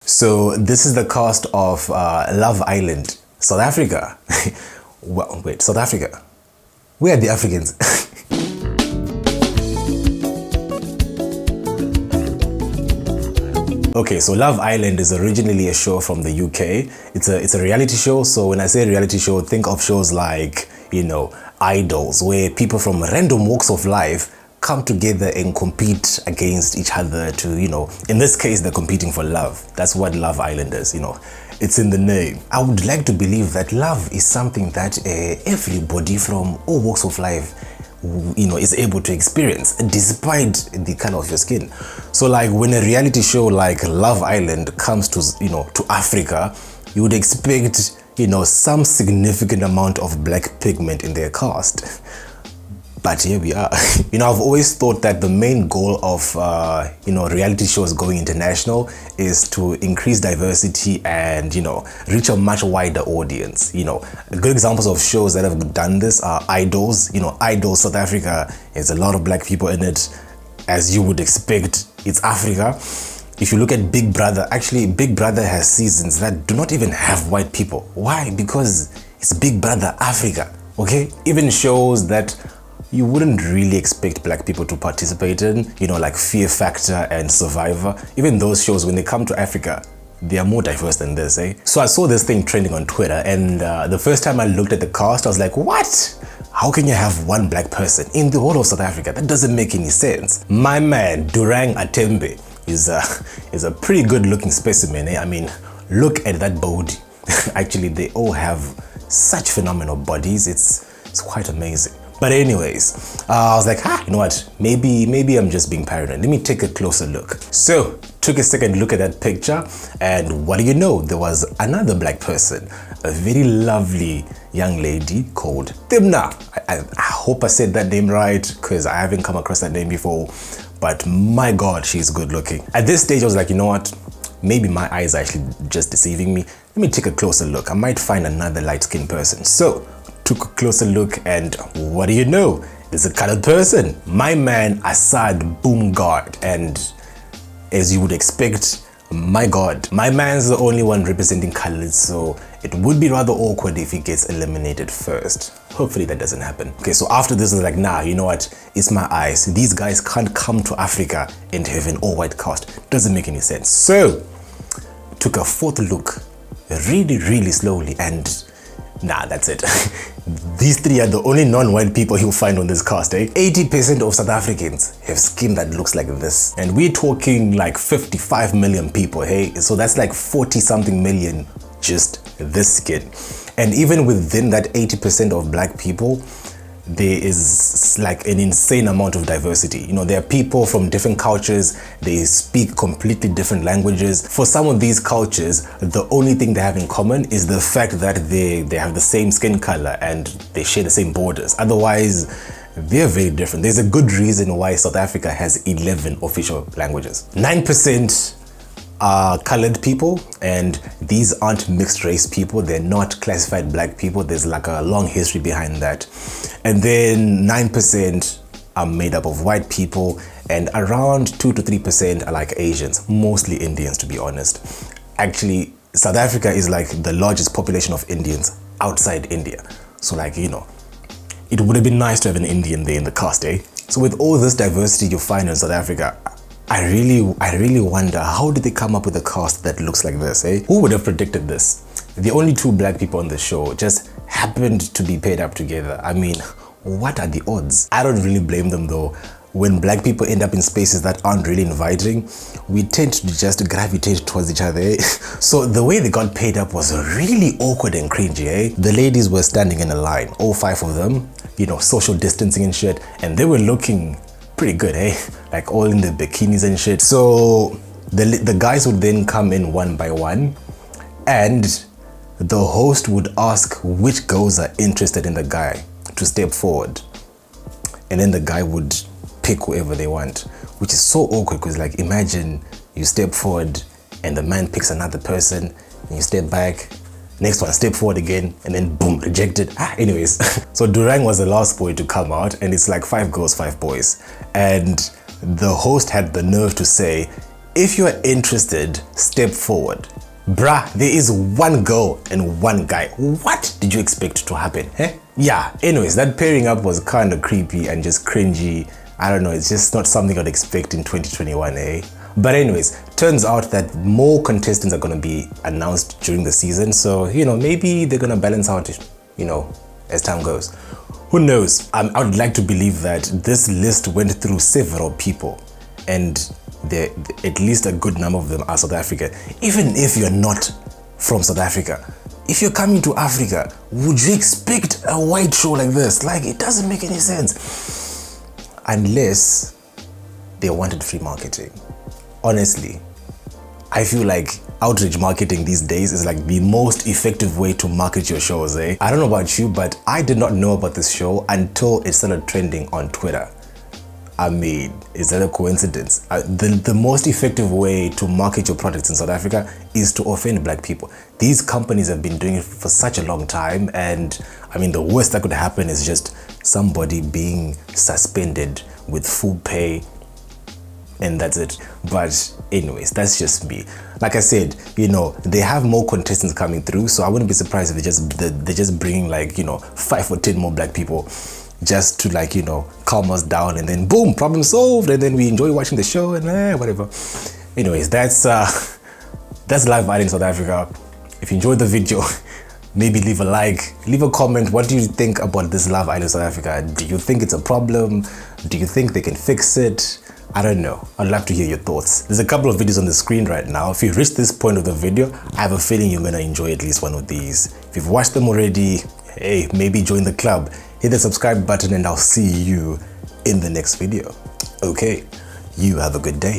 So this is the cast of Love Island, South Africa. Well, wait, South Africa? Where are the Africans? Okay, so Love Island is originally a show from the UK. It's a reality show. So when I say reality show, think of shows like, you know, Idols, where people from random walks of life come together and compete against each other to, you know, in this case, they're competing for love. That's what Love Island is, you know. It's in the name. I would like to believe that love is something that everybody from all walks of life, you know, is able to experience despite the color of your skin. So like when a reality show like Love Island comes to, you know, to Africa, you would expect, you know, some significant amount of black pigment in their cast. But here we are. You know, I've always thought that the main goal of, you know, reality shows going international is to increase diversity and, you know, reach a much wider audience. You know, good examples of shows that have done this are Idols. You know, Idols South Africa, there's a lot of black people in it. As you would expect, it's Africa. If you look at Big Brother, actually Big Brother has seasons that do not even have white people. Why? Because it's Big Brother Africa, okay? Even shows that you wouldn't really expect black people to participate in, you know, like Fear Factor and Survivor. Even those shows, when they come to Africa, they are more diverse than this, eh? So I saw this thing trending on Twitter, and the first time I looked at the cast, I was like, what? How can you have one black person in the whole of South Africa? That doesn't make any sense. My man, Durang Atembe, is a pretty good looking specimen, eh? I mean, look at that body. Actually, they all have such phenomenal bodies. It's quite amazing. But anyways, I was like, you know what, maybe I'm just being paranoid. Let me take a closer look. So, took a second look at that picture, and what do you know? There was another black person, a very lovely young lady called Timna. I hope I said that name right, because I haven't come across that name before, but my God, she's good looking. At this stage, I was like, you know what? Maybe my eyes are actually just deceiving me. Let me take a closer look. I might find another light-skinned person. So, took a closer look, and what do you know? It's a colored person. My man, Assad Boomgard. And as you would expect, my God, my man's the only one representing colors, so it would be rather awkward if he gets eliminated first. Hopefully that doesn't happen. Okay, so after this, I was like, nah, you know what? It's my eyes. These guys can't come to Africa and have an all-white cast. Doesn't make any sense. So, took a fourth look, really slowly, and nah, that's it. These three are the only non-white people you'll find on this cast, eh? 80% of South Africans have skin that looks like this. And we're talking like 55 million people, hey? So that's like 40-something million just this skin. And even within that 80% of black people, there is like an insane amount of diversity. You know, there are people from different cultures, they speak completely different languages. For some of these cultures, the only thing they have in common is the fact that they have the same skin color and they share the same borders. Otherwise, they're very different. There's a good reason why South Africa has 11 official languages. 9% are colored people, and these aren't mixed race people. They're not classified black people. There's like a long history behind that. And then 9% are made up of white people, and around 2 to 3% are like Asians, mostly Indians, to be honest. Actually, South Africa is like the largest population of Indians outside India. So like, you know, it would have been nice to have an Indian there in the cast, eh? So with all this diversity you find in South Africa, I really wonder, how did they come up with a cast that looks like this, eh? Who would have predicted this? The only two black people on the show just happened to be paired up together. I mean, what are the odds? I don't really blame them though. When black people end up in spaces that aren't really inviting, we tend to just gravitate towards each other, eh? So the way they got paired up was really awkward and cringy, eh? The ladies were standing in a line, all 5 of them, you know, social distancing and shit, and they were looking pretty good, eh? Like all in the bikinis and shit. So the guys would then come in one by one, and the host would ask which girls are interested in the guy to step forward, and then the guy would pick whoever they want, which is so awkward because, like, imagine you step forward and the man picks another person and you step back, next one, step forward again, and then boom, rejected. Anyways, so Durang was the last boy to come out, and it's like 5 girls, 5 boys. And the host had the nerve to say, If you are interested, step forward. Bruh, there is one girl and one guy. What did you expect to happen, eh? Yeah, anyways, that pairing up was kind of creepy and just cringy. I don't know, it's just not something I'd expect in 2021, eh? But anyways, turns out that more contestants are going to be announced during the season. So, you know, maybe they're going to balance out, you know, as time goes. Who knows? I would like to believe that this list went through several people and at least a good number of them are South African. Even if you're not from South Africa, if you're coming to Africa, would you expect a white show like this? Like, it doesn't make any sense. Unless they wanted free marketing. Honestly, I feel like outreach marketing these days is like the most effective way to market your shows, eh? I don't know about you, but I did not know about this show until it started trending on Twitter. I mean, is that a coincidence? The most effective way to market your products in South Africa is to offend black people. These companies have been doing it for such a long time, and I mean, the worst that could happen is just somebody being suspended with full pay, and that's it. But anyways, that's just me. Like I said, you know, they have more contestants coming through, so I wouldn't be surprised if they're just bringing like, you know, 5 or 10 more black people just to, like, you know, calm us down, and then boom, problem solved, and then we enjoy watching the show and whatever. Anyways, that's Live Island South Africa. If you enjoyed the video, maybe leave a like, leave a comment. What do you think about this Love Island South Africa? Do you think it's a problem? Do you think they can fix it? I don't know. I'd love to hear your thoughts. There's a couple of videos on the screen right now. If you've reached this point of the video, I have a feeling you're gonna enjoy at least one of these. If you've watched them already, hey, maybe join the club. Hit the subscribe button and I'll see you in the next video. Okay, you have a good day.